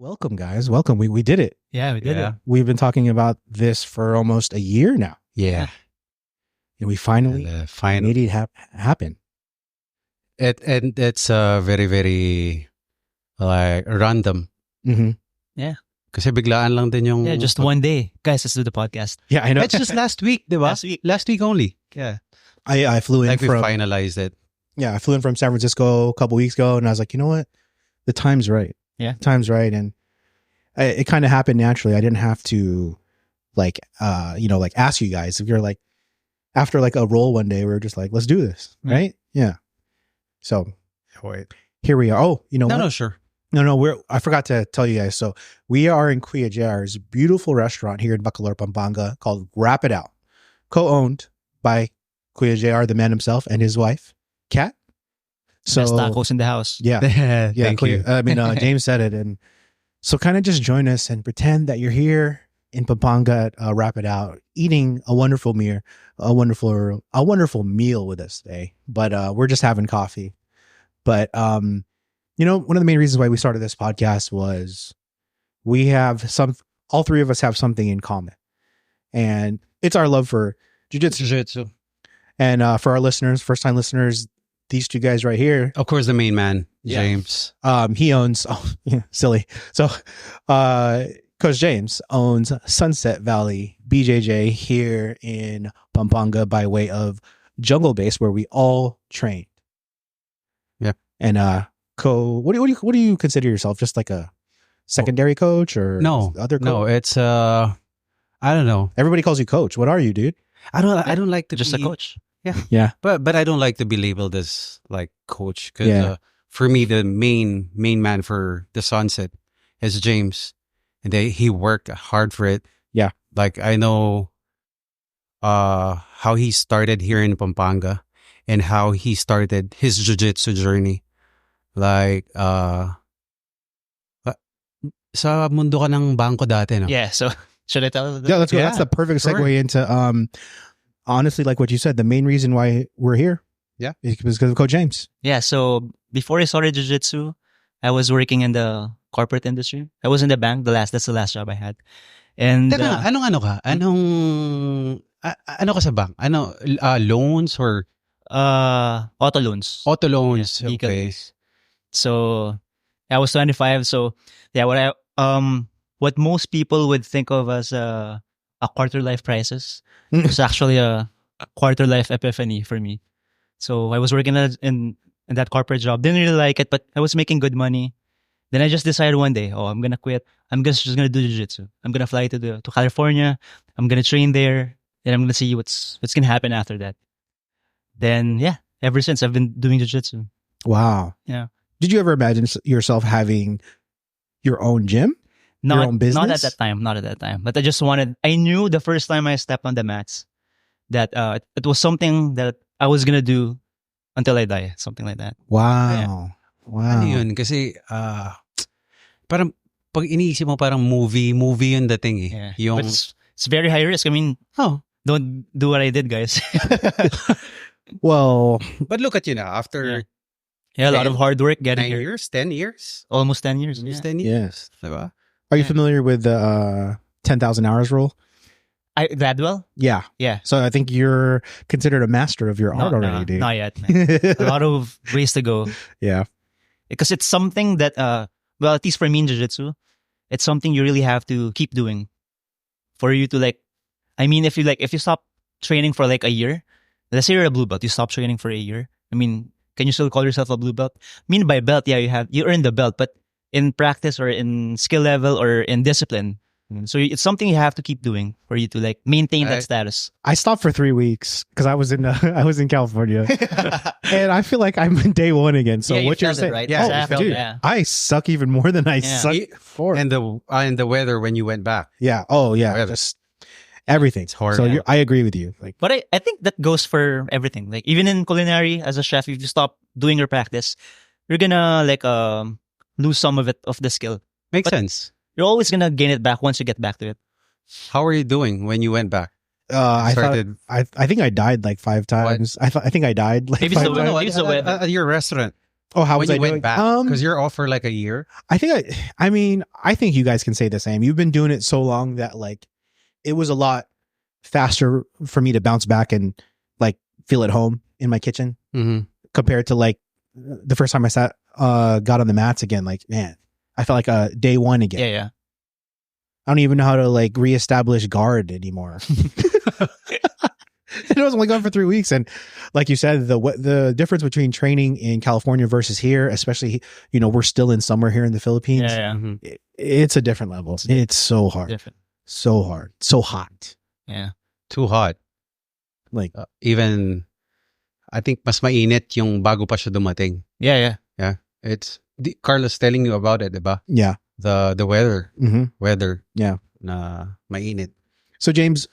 Welcome, guys. Welcome. We did it. Yeah, we did it. We've been talking about this for almost a year now. Yeah. And we finally made it happen. And it's very, very like random. Mm-hmm. Yeah. Kasi biglaan lang din yung... Yeah, just one day. Guys, let's do the podcast. Yeah, I know. It's just last week, di ba? Last week only. Yeah. I flew in like from... we finalized it. Yeah, I flew in from San Francisco a couple weeks ago, and I was like, you know what? The time's right. Yeah. The time's right. And it kind of happened naturally. I didn't have to, ask you guys. If you're like, after like a roll one day, we were just like, let's do this. Right? Yeah. So here we are. Oh, you know what? No, sure. No, I forgot to tell you guys. So we are in Kuya JR's beautiful restaurant here in Bacolor, Pampanga called Wrap It Out, co-owned by Kuya JR, the man himself, and his wife, Kat. So best tacos in the house. Yeah. Thank you. I mean, James said it. And so kind of just join us and pretend that you're here in Pampanga at Wrap It Out, eating a wonderful meal with us today. But we're just having coffee. But, one of the main reasons why we started this podcast was all three of us have something in common. And it's our love for jiu-jitsu. And for our listeners, first-time listeners, these two guys right here. Of course, the main man, James. He owns, silly. So, Coach James owns Sunset Valley BJJ here in Pampanga by way of Jungle Base, where we all trained. Yeah. And, what do you consider yourself? Just like a secondary coach or other coach? No, it's, I don't know. Everybody calls you coach. What are you, dude? I don't like to just be... a coach. Yeah. But I don't like to be labeled as like coach because for me the main man for the Sunset is James, and he worked hard for it. Yeah. Like I know how he started here in Pampanga and how he started his jiu-jitsu journey. Like sa mundo ka ng bangko dati, no? Yeah, so should I tell? Yeah, let's go. That's the perfect segue into honestly, like what you said, the main reason why we're here, is because of Coach James. Yeah, so before I started jiu-jitsu, I was working in the corporate industry. I was in the bank. That's the last job I had. And anong ka? Ano ka sa bank? Loans or auto loans? Auto loans. Yeah, okay. So I was 25. So yeah, what most people would think of as a quarter life crisis was actually a quarter life epiphany for me. So I was working in that corporate job. Didn't really like it, but I was making good money. Then I just decided one day, I'm gonna quit. I'm just gonna do jiu-jitsu. I'm gonna fly to California. I'm gonna train there. Then I'm gonna see what's gonna happen after that. Then ever since I've been doing jiu-jitsu. Wow. Yeah. Did you ever imagine yourself having your own gym? Your own business? Not at that time. But I knew the first time I stepped on the mats that it was something that I was gonna do until I die. Something like that. Wow. Yeah. Wow. Ano yun? Kasi parang pag iniisip mo parang movie yung dating eh. Yeah. But it's very high risk. I mean, don't do what I did, guys. Well, but look at you now after a lot of hard work getting 9 here. years, 10 years, almost 10 years. Almost 10 years. Diba? Are you familiar with the 10,000 hours rule? Gladwell? Yeah. So I think you're considered a master of your art already, dude. Not yet, man. A lot of ways to go. Yeah. Because it's something that, at least for me in jiu-jitsu, it's something you really have to keep doing for you to if you stop training for like a year, let's say you're a blue belt, you stop training for a year. I mean, can you still call yourself a blue belt? I mean, by belt, you earn the belt, but in practice or in skill level or in discipline. So it's something you have to keep doing for you to like maintain that status. I stopped for 3 weeks because I was in California, and I feel like I'm in day one again. So what you're saying, right? Yeah, exactly. Dude, I suck even more than I suck before. And the weather when you went back. Yeah. Oh yeah. Weather. Just everything. It's hard. So I agree with you. Like, but I think that goes for everything. Like even in culinary, as a chef, if you stop doing your practice, you're gonna lose some of the skill. Makes sense. You're always gonna gain it back once you get back to it. How are you doing when you went back? I think I died like 5 times. I think I died like Maybe 5 times. Maybe it's the weather. At your restaurant. Oh, how when was I you went doing? back? Because you're off for like a year. I think you guys can say the same. You've been doing it so long that like it was a lot faster for me to bounce back and like feel at home in my kitchen Mm-hmm. compared to like the first time I got on the mats again. Like, man, I felt like day one again. Yeah, yeah. I don't even know how to like reestablish guard anymore. And I was only gone for 3 weeks, and like you said, the difference between training in California versus here, especially we're still in summer here in the Philippines. Yeah, yeah. Mm-hmm. It's a different level. It's so hard, Different. so hard, so hot. Yeah. Too hot. Like Even, I think mas mainit yung bago pa siya dumating. Yeah, yeah. Yeah. Carlos telling you about it, diba? yeah, The weather. mm-hmm. Weather. Yeah. Na mainit. So James,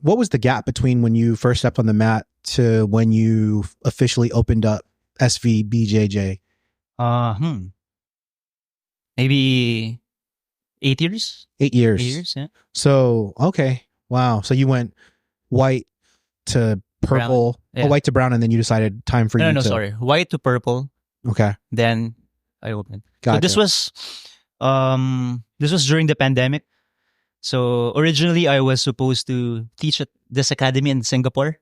what was the gap between when you first stepped on the mat to when you officially opened up SVBJJ? Maybe 8 years. 8 years. 8 years, yeah. So okay, wow. So you went white to purple, Brown. Yeah. white to brown, and then you decided time for you No, to. sorry. White to purple. Okay, Then I opened. gotcha. So this was during the pandemic. So originally I was supposed to teach at this academy in Singapore,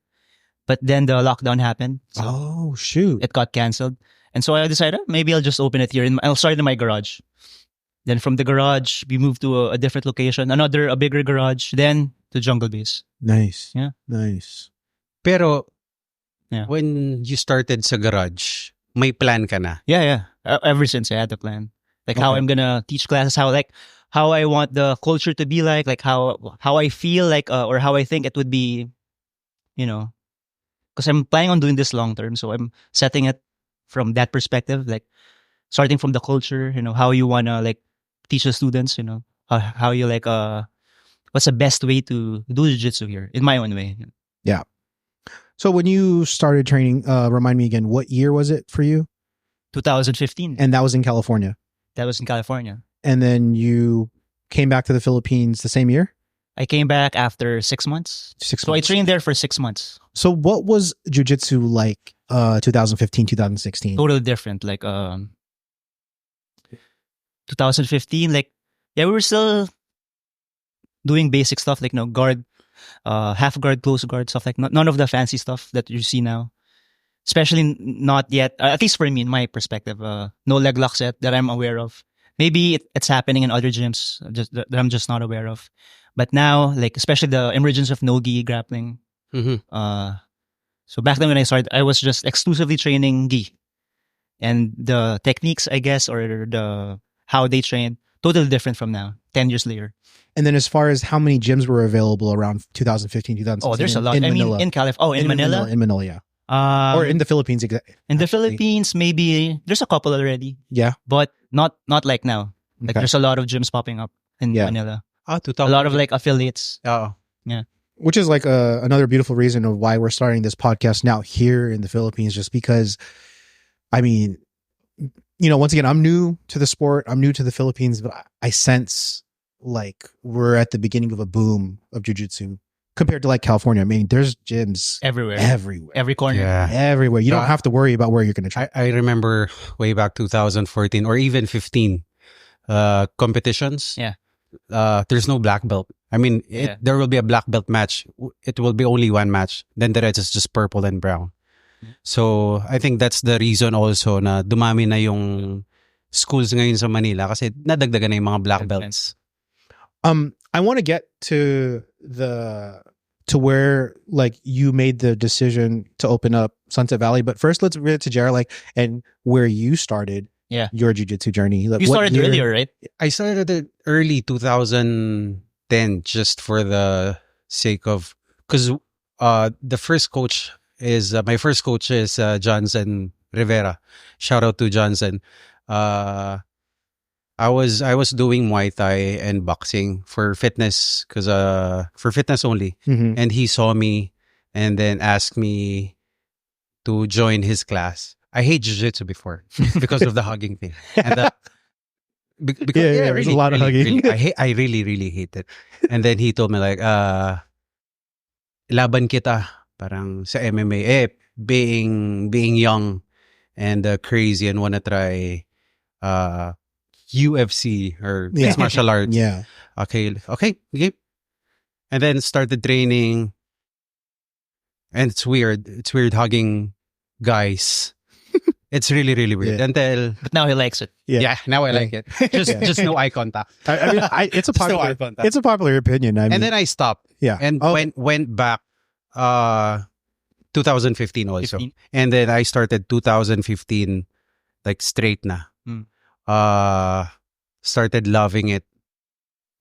but then the lockdown happened. So Oh shoot! it got canceled. And so I decided maybe I'll just open it here. I'll start in my garage. Then from the garage, we moved to a different location, a bigger garage, then to Jungle Base. Nice. Yeah. Nice. Pero, Yeah. when you started sa garage, may plan ka na. Yeah, yeah. Ever since I had the plan, like how Okay. I'm gonna teach classes, how I want the culture to be like how I feel like, or how I think it would be, because I'm planning on doing this long term. So I'm setting it from that perspective, like starting from the culture, how you wanna like teach the students, how you like, what's the best way to do jiu-jitsu here in my own way. So when you started training, remind me again, what year was it for you? 2015. And that was in California. That was in California. And then you came back to the Philippines the same year? I came back after 6 months. 6 So I months. trained there for 6 months. So what was jiu-jitsu like 2015, 2016? Totally different. Like 2015, like we were still doing basic stuff like guard, half guard, close guard, stuff like none of the fancy stuff that you see now. Especially not yet, at least for me, in my perspective, no leg lock set that I'm aware of. Maybe it's happening in other gyms that I'm just not aware of. But now, like especially the emergence of no-gi grappling. Mm-hmm. So back then when I started, I was just exclusively training gi. And the techniques, I guess, or how they train, totally different from now, 10 years later. And then as far as how many gyms were available around 2015, 2016? Oh, there's a lot. In I Manila. mean, in California. In Manila? In Manila, yeah. Or in the Philippines. In the Philippines, maybe there's a couple already, Yeah. but not like now. Like Okay. there's a lot of gyms popping up in Yeah. Manila. 2000. A lot of like affiliates. Oo. Which is like another beautiful reason of why we're starting this podcast now here in the Philippines, just because, I mean, once again, I'm new to the sport. I'm new to the Philippines, but I sense like we're at the beginning of a boom of jiu-jitsu compared to like California. I mean, there's gyms Everywhere. everywhere. Every corner. Yeah. Everywhere. You don't Yeah. have to worry about where you're going to train. I remember way back 2014 or even 15 competitions. Yeah. There's no black belt. I mean, Yeah. there will be a black belt match. It will be only one match. Then the rest is just purple and brown. So, I think that's the reason also na dumami na yung schools ngayon sa Manila kasi nadagdagan na yung mga black belts. I want to get to where like you made the decision to open up Sunset Valley, but first let's get to Jared, like, and where you started your jiu-jitsu journey. Like, You what started year- earlier, right? I started it early 2010 just for the sake of, because the first coach is, my first coach is Johnson Rivera. Shout out to Johnson. I was doing Muay Thai and boxing for fitness, for fitness only. Mhm. And he saw me and then asked me to join his class. I hate jiu-jitsu before because of the hugging thing. And because Yeah, there's a lot of hugging. really, I really, really hate it. And then he told me like, laban kita, parang sa MMA. being young and crazy and wanna try UFC or mixed martial arts. Yeah. Okay. And then started training. And it's weird. It's weird hugging guys. It's really, really weird. Yeah. Until But now he likes it. yeah, now I like it. Just no eye contact. I mean, it's a Just no popular eye contact. it's a popular opinion. I mean, And then I stopped yeah. and went back 2015 also. 15. And then I started 2015 like straight na. Started loving it.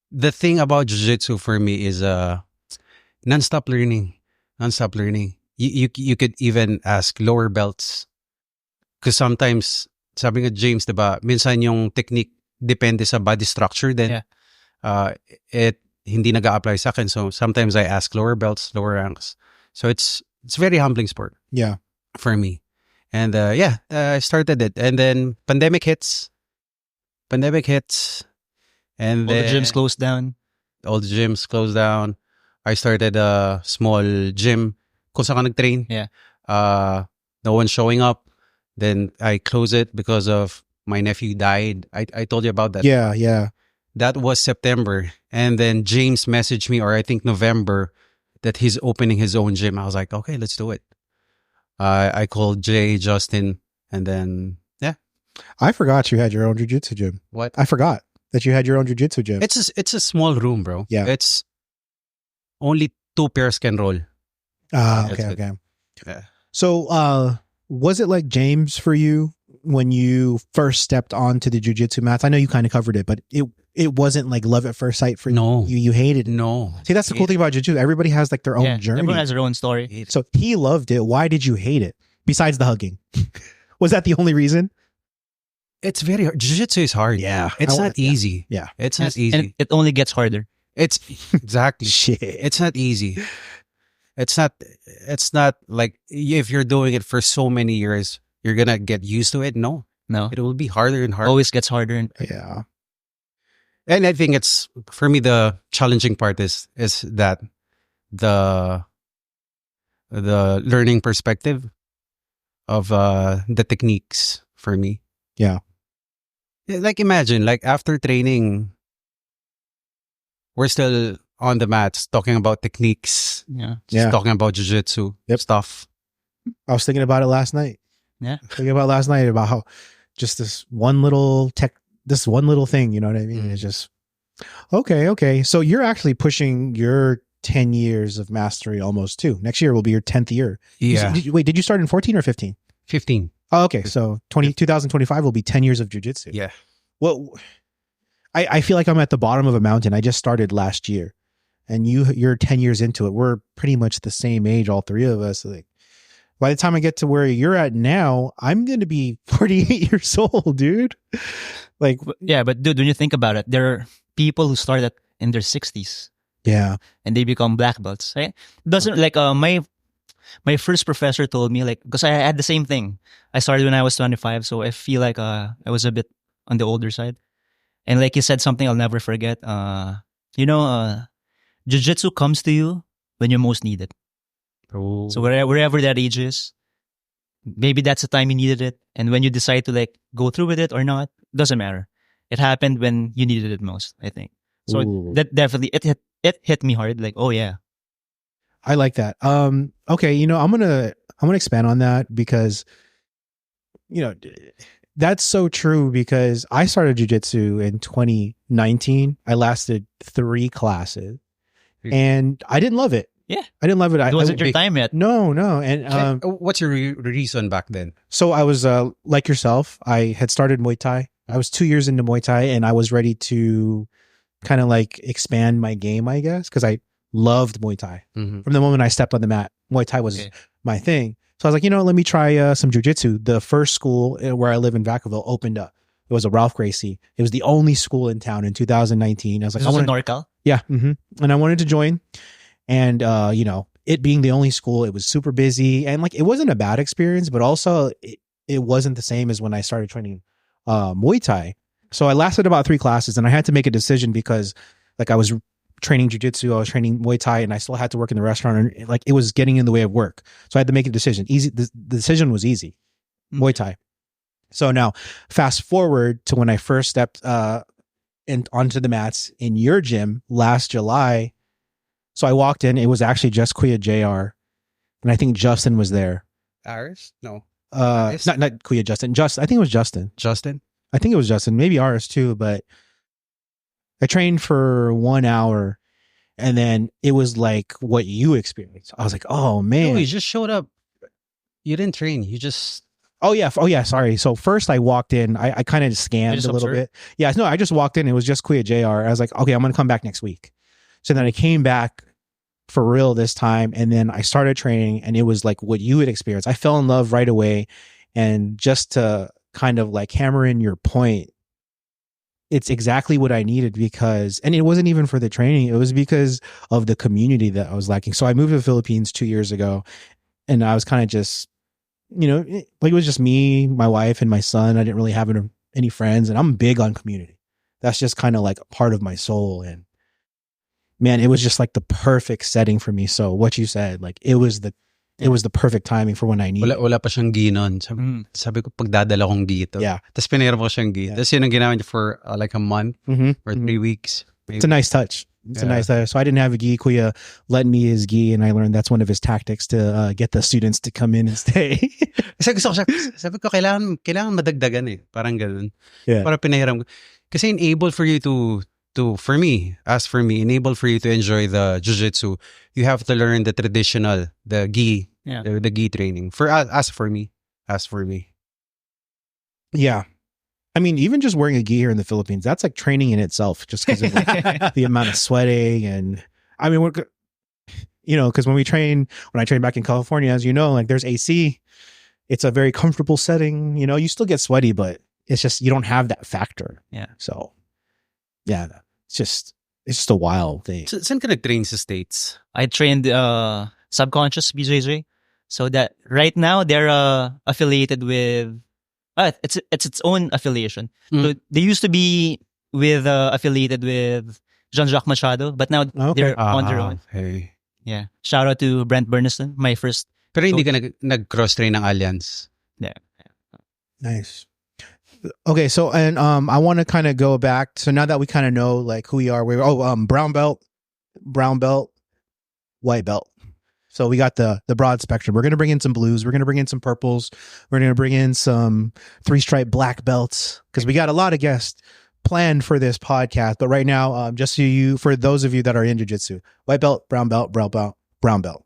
The thing about jiu-jitsu for me is non-stop learning. Non-stop learning. You could even ask lower belts. Because sometimes, sabi nga James, diba, minsan yung technique depende sa body structure din. Yeah. It hindi nag-a-apply sa akin. So sometimes I ask lower belts, lower ranks. So it's very humbling sport. Yeah. For me. And I started it. And then pandemic hits. And All then the gyms closed down. all the gyms closed down. I started a small gym kung saan ka nag-train. Yeah. No one showing up. Then I closed it because of my nephew died. I told you about that. Yeah. That was September. And then James messaged me, or I think November, that he's opening his own gym. I was like, okay, let's do it. I called Jay, Justin, and then, yeah. I forgot you had your own jiu-jitsu gym. What? I forgot that you had your own jiu-jitsu gym. It's a small room, bro. Yeah. It's only 2 pairs can roll. Okay. That's it. Yeah. So, was it like James for you when you first stepped onto the jiu-jitsu mats? I know you kind of covered it, but it wasn't like love at first sight for No. you. You hated it. No. See, that's the cool thing about jiu-jitsu. Everybody has like their own journey. Everyone has their own story. So he loved it. Why did you hate it? Besides the hugging, was that the only reason? It's very hard. Jiu-jitsu is hard. Yeah, It's not easy. Yeah. It's not easy. And it only gets harder. It's exactly. Shit. It's not easy. It's not like if you're doing it for so many years, you're going to get used to it. No. It will be harder and harder. Always gets harder. And Yeah. And I think it's, for me, the challenging part is that the learning perspective of the techniques for me. Yeah. Like imagine, like after training, we're still on the mats talking about techniques, yeah. Yeah. talking about jiu-jitsu stuff. I was thinking about it last night. Yeah. Thinking about last night about how just this one little thing, you know what I mean? It's just, okay. So you're actually pushing your 10 years of mastery almost too. Next year will be your 10th year. Yeah. Did you start in 14 or 15? 15. Oh, okay. So 2025 will be 10 years of jiu-jitsu. Yeah. Well, I feel like I'm at the bottom of a mountain. I just started last year and you're 10 years into it. We're pretty much the same age, all three of us. Like by the time I get to where you're at now, I'm going to be 48 years old, dude. Like, Yeah, but dude, when you think about it, there are people who started in their 60s yeah. and they become black belts. Right? Doesn't like my first professor told me, like, because I had the same thing. I started when I was 25, so I feel like I was a bit on the older side. And like he said something I'll never forget. Jiu-jitsu comes to you when you most need it. Oh. So wherever that age is, maybe that's the time you needed it. And when you decide to like go through with it or not, doesn't matter. It happened when you needed it most, I think. So Ooh. that definitely it hit me hard. Like, oh yeah. I like that. Okay. I'm going to expand on that because, that's so true because I started jiu-jitsu in 2019. I lasted 3 classes and I didn't love it. Yeah. I didn't love it. It wasn't your time yet. No. And what's your reason back then? so I was like yourself. I had started Muay Thai. I was 2 years into Muay Thai and I was ready to kind of like expand my game, I guess, because I loved Muay Thai. Mm-hmm. From the moment I stepped on the mat, Muay Thai was my thing. So I was like, let me try some jiu-jitsu. The first school where I live in Vacaville opened up. It was a Ralph Gracie. It was the only school in town in 2019. I was like, This was in NorCal? yeah. Mm-hmm. And I wanted to join. And, it being the only school, it was super busy. And like, it wasn't a bad experience, but also it wasn't the same as when I started training Muay Thai. So I lasted about 3 classes and I had to make a decision because like I was training jiu-jitsu, I was training Muay Thai, and I still had to work in the restaurant, and like it was getting in the way of work. So I had to make a decision. The decision was easy. Muay Thai. So now fast forward to when I first stepped onto the mats in your gym last July. So I walked in, it was actually just Kuya JR, and I think Justin was there. Aris? No. Not Kuya Justin. I think it was Justin. Justin? I think it was Justin, maybe ours too, but I trained for 1 hour, and then it was like what you experienced. I was like, oh man. No, you just showed up. You didn't train. You just... Oh yeah. Sorry. So first I walked in, I kind of scanned a little bit. Yeah. No, I just walked in. It was just Kuya JR. I was like, okay, I'm going to come back next week. So then I came back for real this time. And then I started training, and it was like what you had experienced. I fell in love right away. And just to kind of like hammer in your point, it's exactly what I needed, because, and it wasn't even for the training. It was because of the community that I was lacking. So I moved to the Philippines 2 years ago, and I was kind of just, like it was just me, my wife, and my son. I didn't really have any friends, and I'm big on community. That's just kind of like a part of my soul. And man, it was just like the perfect setting for me. So what you said, like it was the perfect timing for when I needed. Wala pa siyang gi nun. Sabi ko, pagdadala kong gi ito. Yeah. Tapos pinairam ko siyang gi. Tapos yun ang ginamit niya for like a month or 3 weeks. Maybe. It's a nice touch. It's a nice touch. So I didn't have a gi. Kuya lent me his gi, and I learned that's one of his tactics to get the students to come in and stay. Sabi ko, kailangan madagdagan eh. Parang ganun. Yeah. Para pinahiram ko. Kasi enable for you to for me, enable for you to enjoy the jiu-jitsu, you have to learn the traditional, the gi, the gi training. For me. Yeah. I mean, even just wearing a gi here in the Philippines, that's like training in itself, just because of the amount of sweating. And I mean, because when I train back in California, as you know, like there's AC, it's a very comfortable setting. You still get sweaty, but it's just, you don't have that factor. Yeah. So yeah, it's just a wild thing. So, saan ka nag-train sa States? I trained Subconscious BJJ. So that right now they're affiliated with it's its own affiliation. So they used to be affiliated with Jean-Jacques Machado, but now they're on their own. Hey. Yeah. Shout out to Brent Burniston, my first. Pero hindi ka nag-cross-train ng Alliance? Yeah. Nice. Okay, so and I want to kind of go back. So now that we kind of know like who we are, brown belt, white belt. So we got the broad spectrum. We're gonna bring in some blues. We're gonna bring in some purples. We're gonna bring in some 3-stripe black belts, because we got a lot of guests planned for this podcast. But right now, just for those of you that are in jiu-jitsu, white belt, brown belt, brown belt,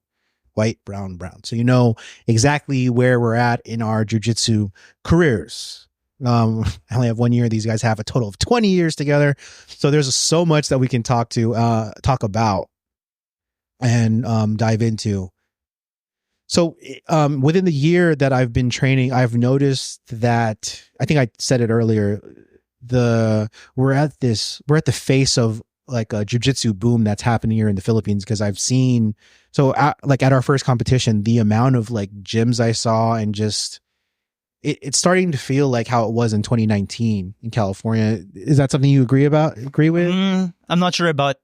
white, brown. So you know exactly where we're at in our jiu-jitsu careers. I only have 1 year. These guys have a total of 20 years together. So there's so much that we can talk about and dive into. So within the year that I've been training, I've noticed that, I think I said it earlier, we're at the face of like a jiu-jitsu boom that's happening here in the Philippines, because I've seen, at our first competition, the amount of like gyms I saw, and just it's starting to feel like how it was in 2019 in California. Is that something you agree with? I'm not sure about,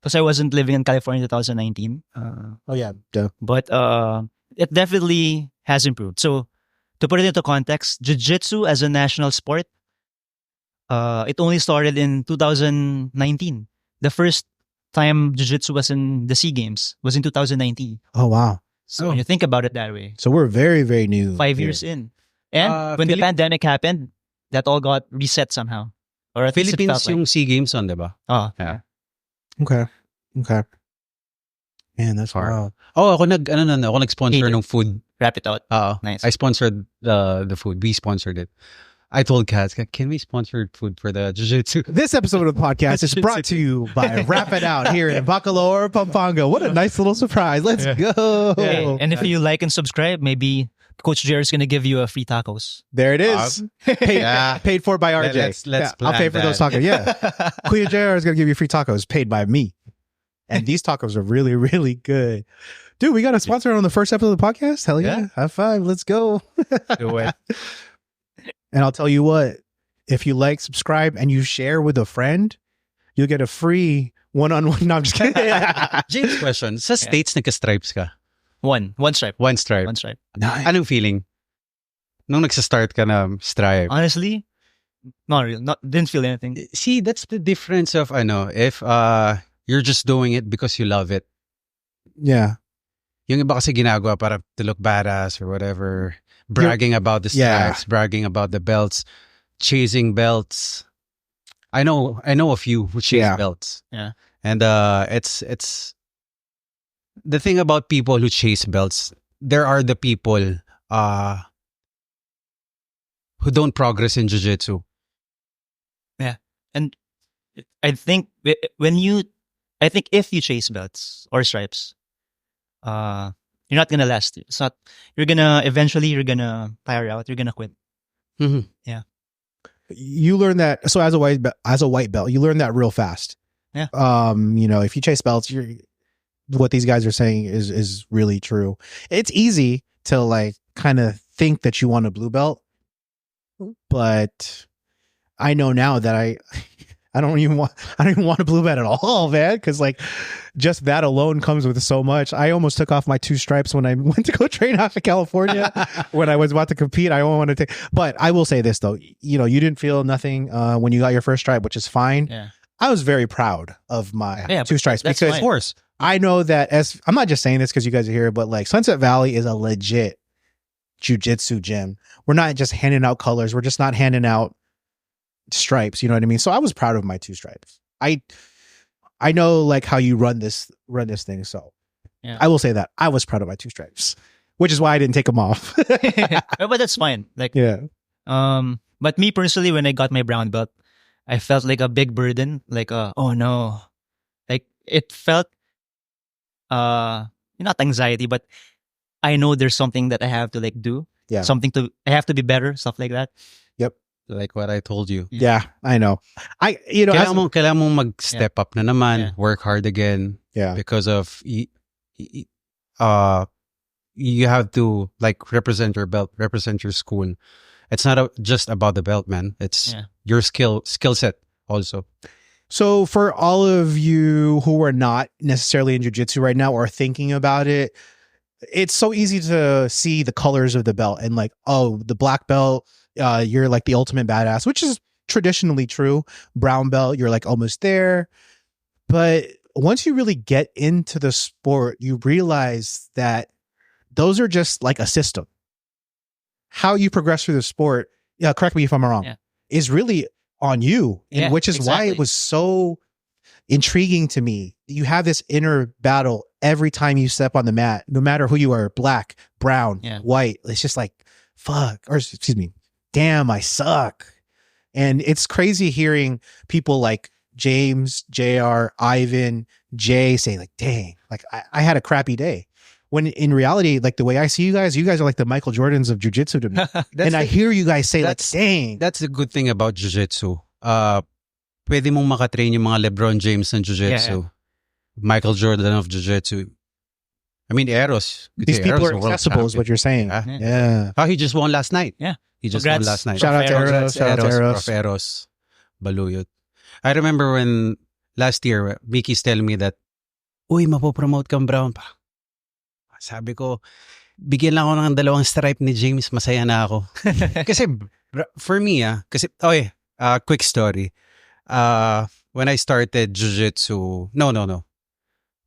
because I wasn't living in California in 2019. Oh yeah, duh. But it definitely has improved. So to put it into context, jiu-jitsu as a national sport, it only started in 2019. The first time jiu-jitsu was in the SEA Games was in 2019. Oh wow. So when you think about it that way. So we're very, very new. 5 years in. And when the pandemic happened, that all got reset somehow. Or at least it Philippines felt like. yung SEA Games on, diba? Oh. Yeah. Okay. Man, that's wild. Oh, ako nag-sponsor ng food. Wrap it out. Nice. I sponsored the food. We sponsored it. I told Kaz, can we sponsor food for the jiu-jitsu? This episode of the podcast is brought to you by Wrap It Out here in Bacolor, Pampanga. What a nice little surprise. Let's go. Yeah. And if you like and subscribe, maybe Coach Jer is going to give you a free tacos. There it is. Paid for by RJ. Let's I'll pay for those tacos. Yeah. Kuya JR is going to give you free tacos paid by me. And these tacos are really, really good. Dude, we got a sponsor on the first episode of the podcast. Hell yeah. High five. Let's go. Do it. And I'll tell you what, if you like, subscribe, and you share with a friend, you'll get a free One-on-one. No, I'm just kidding. James, question. Sa States, nagka-stripes ka? One stripe. One stripe. One stripe. Nice. Anong feeling? Nung nagsa-start ka na stripe? Honestly, not real. Didn't feel anything. See, that's the difference of, if you're just doing it because you love it. Yeah. Yung iba kasi ginagawa para to look badass or whatever. Bragging about the stripes, bragging about the belts, chasing belts. I know a few who chase belts. Yeah. And it's the thing about people who chase belts, there are the people who don't progress in jiu-jitsu. Yeah. And I think if you chase belts or stripes, you're not gonna last. It's not. You're gonna tire out. You're gonna quit. Mm-hmm. Yeah. You learn that. So as a white belt, you learn that real fast. Yeah. If you chase belts, what these guys are saying is really true. It's easy to like kind of think that you want a blue belt, but I know now that I don't even want a blue belt at all, man. Because like just that alone comes with so much. I almost took off my 2 stripes when I went to go train out in California. When I was about to compete, I don't want to take. But I will say this though, you didn't feel nothing when you got your first stripe, which is fine. Yeah. I was very proud of my 2 stripes because, fine. of course, I know that I'm not just saying this because you guys are here, but like Sunset Valley is a legit jiu-jitsu gym. We're not just handing out colors. We're just not handing out stripes. You know what I mean? So I was proud of my 2 stripes. I know like how you run this thing. So yeah. I will say that I was proud of my 2 stripes, which is why I didn't take them off. But that's fine. Like, yeah. But me personally, when I got my brown belt, I felt like a big burden. Like, oh no, like it felt, not anxiety, but I know there's something that I have to like do. Yeah. I have to be better, stuff like that. Yep. Like what I told you. Yeah, I know. Kailangan mong mag-step up na naman, work hard again. Yeah. Because of you have to like represent your belt, represent your school. It's not just about the belt, man. It's your skill set also. So for all of you who are not necessarily in jiu-jitsu right now or thinking about it, it's so easy to see the colors of the belt and like, oh, the black belt, you're like the ultimate badass, which is traditionally true. Brown belt, you're like almost there. But once you really get into the sport, you realize that those are just like a system. How you progress through the sport, correct me if I'm wrong, is really on you, and which is why it was so intriguing to me. You have this inner battle every time you step on the mat, no matter who you are, black, brown, white. It's just like, fuck, or excuse me, damn, I suck. And it's crazy hearing people like James, JR, Ivan, Jay say like, dang, like I had a crappy day. When in reality, like the way I see you guys are like the Michael Jordans of jiu-jitsu to me. And I hear you guys say like, dang. That's the good thing about jiu-jitsu. Pwede mong makatrain yung mga LeBron James ng jiu-jitsu. Yeah. Michael Jordan of jiu-jitsu. I mean, Eros. These people are accessible is what you're saying. Yeah. Oh, he just won last night. Yeah. He just won last night. Shout out to Eros. Shout out to Eros. Prof. Eros. Baluyot. I remember when last year, Mickey's telling me that, uy, mapopromote kang brown pa. Sabi ko, bigyan lang ako ng 2 stripe ni James, masaya na ako. Kasi, for me, quick story. When I started jiu-jitsu, no.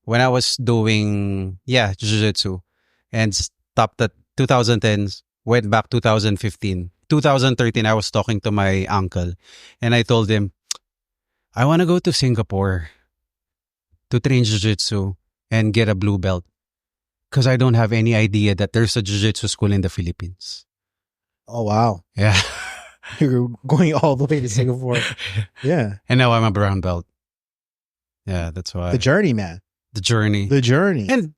When I was doing, jiu-jitsu, and stopped at 2010s, went back 2015. 2013, I was talking to my uncle, and I told him, I want to go to Singapore to train jiu-jitsu and get a blue belt. Because I don't have any idea that there's a jiu-jitsu school in the Philippines. Oh, wow. Yeah. You're going all the way to Singapore. Yeah. And now I'm a brown belt. Yeah, that's why. The journey, man. The journey. And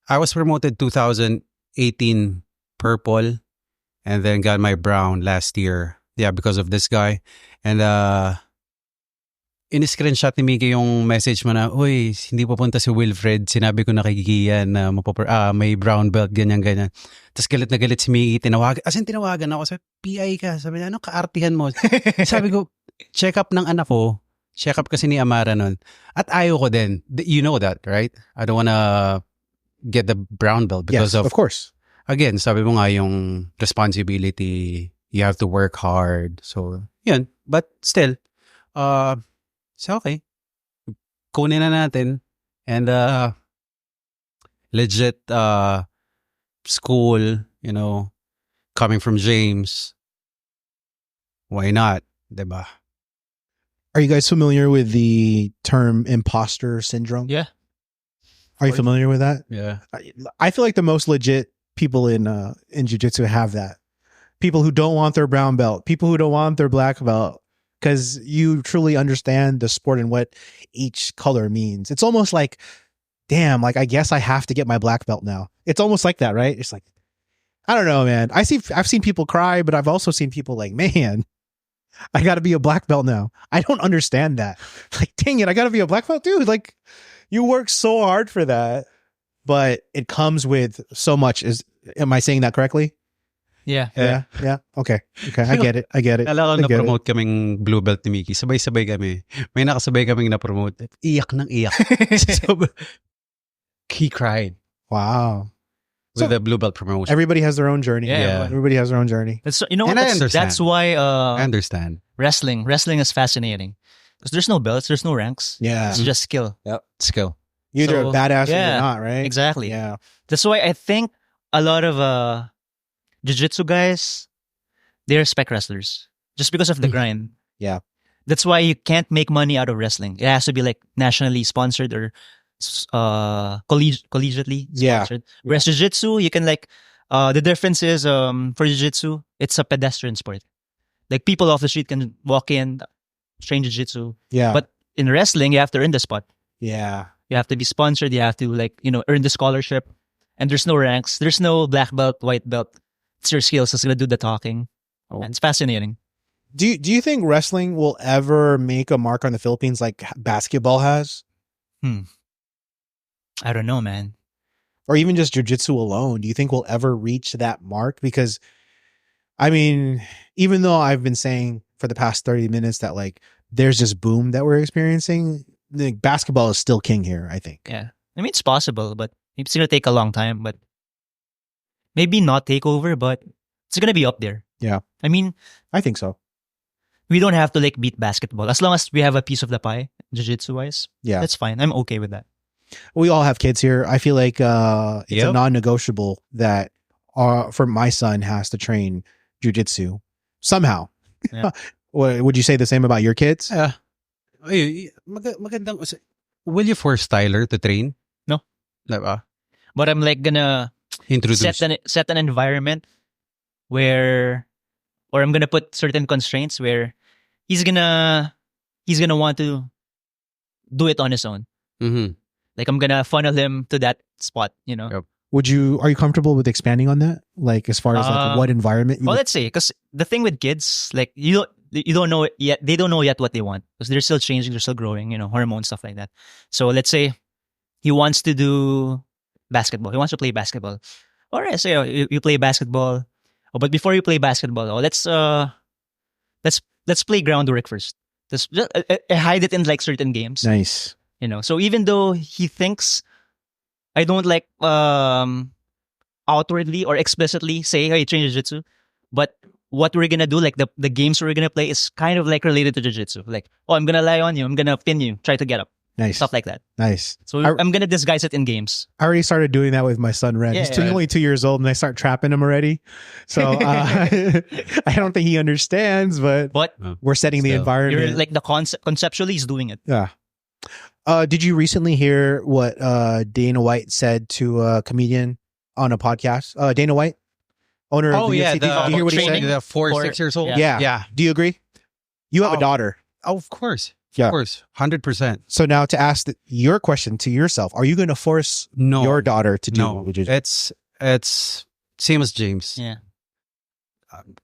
I was promoted 2018 purple and then got my brown last year. Yeah, because of this guy. And in-screenshot ni Mickey yung message mo na, uy, hindi pupunta si Wilfred. Sinabi ko na kay Gian na may brown belt, ganyan-ganyan. Tapos galit na galit si Mickey. Tinawagan ako. Sabi, PI ka. Sabi niya, anong kaartihan mo? Sabi ko, check up ng anak ko. check up kasi ni Amara nun. At ayaw ko din. You know that, right? I don't wanna get the brown belt because Yes, of course. again, sabi mo nga yung responsibility, you have to work hard. So, yun. But still, so okay. Kunin na natin. And legit school, you know, coming from James, why not? Diba? Are you guys familiar with the term imposter syndrome? Yeah. Are you familiar with that? Yeah. I feel like the most legit people in jiu-jitsu have that. People who don't want their brown belt, people who don't want their black belt, because you truly understand the sport and what each color means. It's almost like, damn, like I guess I have to get my black belt now. It's almost like that, right? It's like, I don't know, man. I've seen people cry, but I've also seen people like, man, I got to be a black belt now. I don't understand that. Like, dang it, I got to be a black belt, dude. Like, you work so hard for that, but it comes with so much. Am I saying that correctly? Yeah. Yeah. Okay. I get it. Alam ko na-promote kaming blue belt ni Mickey. Sabay-sabay kami. May nakasabay kaming na-promote. Iyak ng iyak. So, he cried. Wow. With the blue belt promotion. Everybody has their own journey. Yeah. Everybody has their own journey. That's, you know And what? I understand. That's why I understand. wrestling is fascinating. Because there's no belts, there's no ranks. Yeah. It's just skill. Yep. Skill. You're either a So, badass or yeah, you're not, right? Exactly. Yeah. That's why I think a lot of jiu-jitsu guys, they respect wrestlers just because of the grind. Yeah. That's why you can't make money out of wrestling. It has to be like nationally sponsored or collegiately sponsored. Whereas jiu-jitsu, you can like the difference is for jiu-jitsu, it's a pedestrian sport. Like people off the street can walk in, train jiu-jitsu. Yeah. But in wrestling, you have to earn the spot. yeah. You have to be sponsored. You have to like, earn the scholarship. And there's no ranks. There's no black belt, white belt. It's your skills that's gonna do the talking. Oh. And it's fascinating. Do you think wrestling will ever make a mark on the Philippines like basketball has? I don't know, man. Or even just jiu-jitsu alone? Do you think we'll ever reach that mark? Because, I mean, even though I've been saying for the past 30 minutes that like there's this boom that we're experiencing, the basketball is still king here, I think. Yeah. I mean, it's possible, but it's gonna take a long time. But maybe not take over, but it's gonna be up there. Yeah. I mean, I think so. we don't have to like beat basketball. As long as we have a piece of the pie, jiu-jitsu wise, Yeah. that's fine. I'm okay with that. We all have kids here. I feel like it's a Yep. non-negotiable that for my son has to train jiu-jitsu somehow. Yeah. Would you say the same about your kids? Magandang. Will you force Tyler to train? No. Diba? But I'm like gonna Introduce. set an environment where, or I'm gonna put certain constraints where he's gonna want to do it on his own. Mm-hmm. Like I'm gonna funnel him to that spot, Yep. Are you comfortable with expanding on that? Like as far as like what environment you Well, would- let's say, because the thing with kids, like you don't know it yet. They don't know yet what they want because they're still changing, they're still growing, hormones, stuff like that. So let's say he wants to do basketball. He wants to play basketball. All right, so you play basketball. Oh, but before you play basketball, let's play groundwork first. Just hide it in like certain games. Nice. So even though he thinks I don't like outwardly or explicitly say, hey, train jiu-jitsu, but what we're gonna do, like the games we're gonna play is kind of like related to jiu-jitsu. Like, I'm gonna lie on you, I'm gonna pin you, try to get up. Nice. Stuff like that. Nice. So I'm gonna disguise it in games. I already started doing that with my son, Ren. He's Yeah. only 2 years old and I start trapping him already. So I don't think he understands, but But we're setting the Still. environment. you're like the conceptually he's doing it. Yeah. Did you recently hear what Dana White said to a comedian on a podcast? Dana White, owner of the UFC. Did you hear what he training. said? The 4, For- 6 years old. Yeah. Yeah. Do you agree? You have a Oh. daughter. Oh, of course. Yeah. Of course. 100%. So now to ask your question to yourself, are you going to force No. your daughter to do No. what you do? It's same as James. Yeah.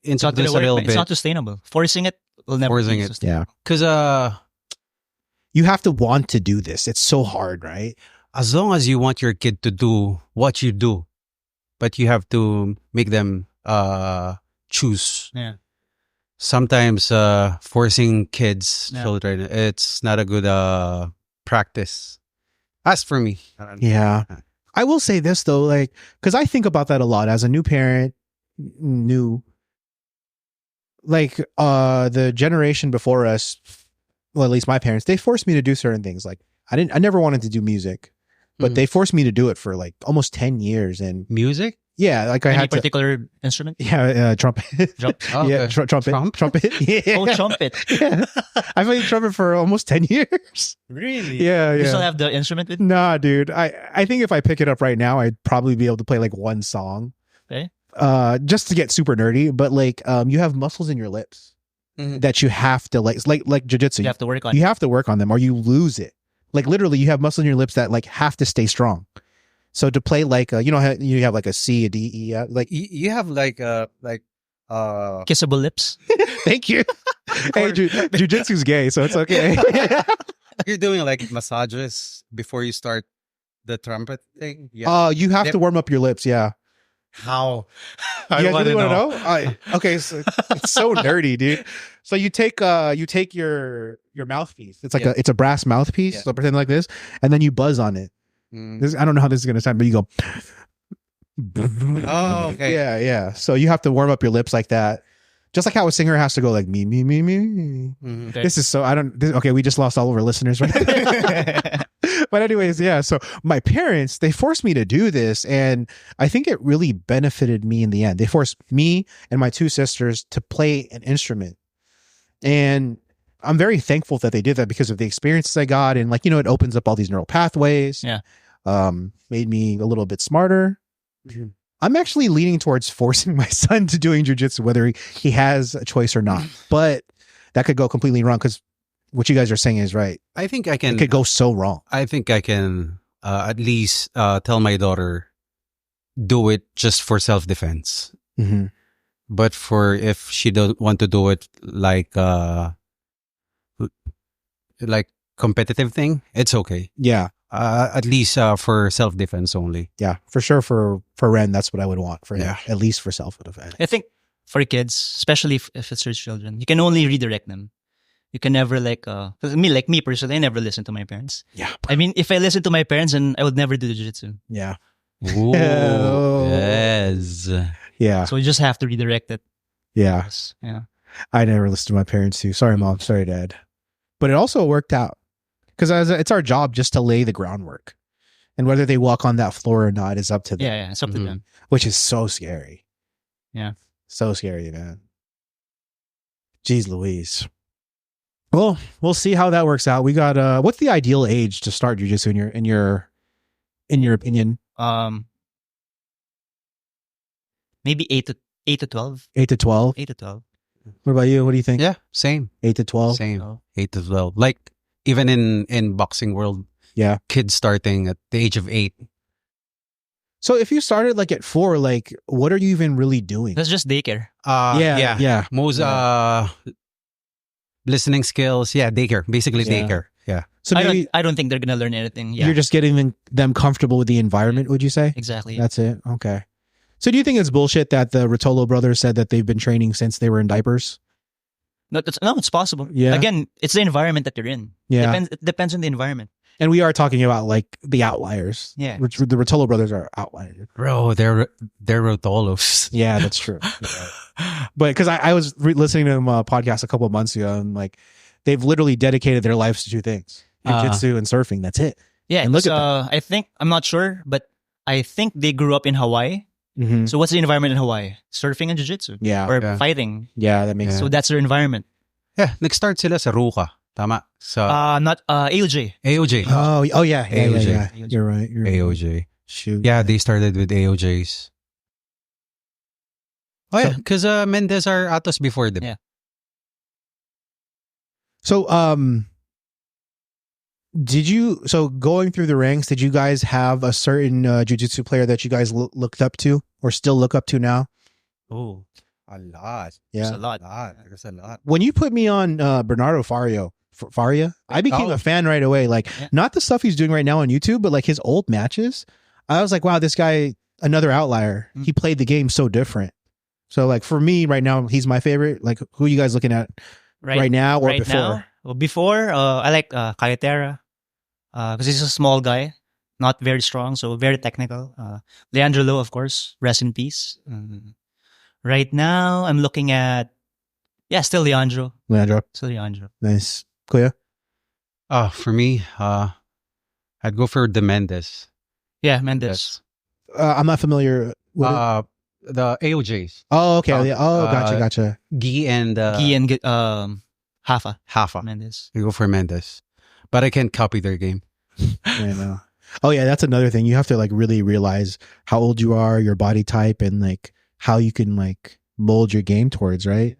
It's not Introduce gonna a little work. It's bit. not sustainable. Forcing it will never Forcing be it. sustainable. Yeah. Because You have to want to do this. It's so hard, right? as long as you want your kid to do what you do, but you have to make them choose. Yeah. sometimes forcing kids, Yeah. children, it's not a good practice. As for me. Yeah. I will say this though, like, because I think about that a lot as a new parent, like the generation before us, well, at least my parents, they forced me to do certain things. Like I never wanted to do music, but they forced me to do it for like almost 10 years. And Music? yeah, like I Any had to, particular instrument? trumpet. Oh, Yeah, okay. trumpet. Yeah. Oh, trumpet. Yeah. I played trumpet for almost 10 years. Really? Yeah, You still yeah. have the instrument with? Nah, dude. I think if I pick it up right now, I'd probably be able to play like one song. Okay. Just to get super nerdy, but like you have muscles in your lips that you have to like jiu-jitsu. You have to work on You it. have to work on them or you lose it. Like literally you have muscles in your lips that like have to stay strong. So to play like you know how you have like a C, a D, E, like You have Kissable lips. thank you. Hey, jiu-jitsu's gay, so it's okay. you're doing like massages before you start the trumpet thing. Yeah. You have to warm up your lips, yeah. How? You guys really want to know? Okay, so it's so nerdy, dude. So you take your mouthpiece. It's like it's a brass mouthpiece. Yeah. So pretend like this, and then you buzz on it. I don't know how this is gonna sound, but you go. Oh, okay. Yeah. So you have to warm up your lips like that, just like how a singer has to go like me. Okay. This is so okay. We just lost all of our listeners, right? But anyways, yeah. So my parents, they forced me to do this, and I think it really benefited me in the end. They forced me and my two sisters to play an instrument, and I'm very thankful that they did that because of the experiences I got, and like it opens up all these neural pathways. Yeah. Made me a little bit smarter. I'm actually leaning towards forcing my son to doing jiu-jitsu, whether he has a choice or not. But that could go completely wrong because what you guys are saying is right. I think I can. It could go so wrong. I think I can at least tell my daughter do it just for self-defense. Mm-hmm. But for if she don't want to do it like competitive thing, it's okay. Yeah. At least for self-defense only. Yeah. For sure. For Ren, that's what I would want for him. Yeah. At least for self-defense. I think for kids, especially if it's your children, you can only redirect them. You can never like me personally, I never listen to my parents. Yeah. I mean, if I listen to my parents, then I would never do jiu-jitsu. Yeah. Ooh, Oh. yes. Yeah. So you just have to redirect it. Yeah. Yes. Yeah. I never listened to my parents too. Sorry, Mom. Sorry, Dad. But it also worked out because it's our job just to lay the groundwork. And whether they walk on that floor or not is up to them. Yeah. It's up to them. Which is so scary. Yeah. So scary, man. Jeez Louise. Well, we'll see how that works out. We got what's the ideal age to start jiu-jitsu in your opinion? Maybe 8 to 12. 8 to 12. 8 to 12. What about you? What do you think? Yeah, same. 8 to 12. Same. Oh. 8 to 12. Like even in boxing world, Yeah. kids starting at the age of 8. So if you started like at 4, like what are you even really doing? That's just daycare. Yeah. Most listening skills, daycare, basically Yeah. daycare. Yeah. So maybe I don't think they're gonna learn anything. Yeah. you're just getting them comfortable with the environment, would you say? Exactly. That's it. Okay. So do you think it's bullshit that the Rotolo brothers said that they've been training since they were in diapers? No, it's possible. Yeah. Again, it's the environment that you're in. Yeah. It depends on the environment. And we are talking about like the outliers. Yeah. Which the Rotolo brothers are outliers. Bro, they're Rotolos. Yeah, that's true. But because I was listening to them podcast a couple of months ago, and like they've literally dedicated their lives to 2 things: jiu-jitsu and surfing. That's it. Yeah. And look at that. I think, I'm not sure, but I think they grew up in Hawaii. Mm-hmm. So what's the environment in Hawaii? Surfing and jiu-jitsu. Yeah. Or Yeah. fighting. Yeah, that makes Yeah. sense. So that's their environment. Yeah, nag-start sila sa Ruka. Tama. Sa Not AOJ. AOJ. Oh yeah. AOJ. Yeah. You're right. AOJ. Shoot. Yeah, they started with AOJs. Oh yeah, So- because Mendez are Atos before them. Yeah. So going through the ranks, did you guys have a certain jiu-jitsu player that you guys looked up to or still look up to now? Oh, A lot. there's Yeah. a lot. There's a lot. When you put me on Bernardo Faria, I became Oh. a fan right away. Like Yeah. not the stuff he's doing right now on YouTube, but like his old matches. I was like, wow, this guy, another outlier. Mm. He played the game so different. So like for me right now, he's my favorite. Like who are you guys looking at right now or before? Now? Well, before, I like Kayatera because he's a small guy, not very strong, so very technical. Leandro Lo, of course, rest in peace. Right now, I'm looking at still Leandro. Still Leandro. Nice. Kuya? For me, I'd go for the Mendes. Yeah, Mendes. I'm not familiar with it. The AOJs. Oh, okay. Gotcha. Guy and Hafa. Mendes. I go for Mendes, but I can't copy their game. I know. Oh yeah, that's another thing. You have to like really realize how old you are, your body type, and like how you can like mold your game towards, right?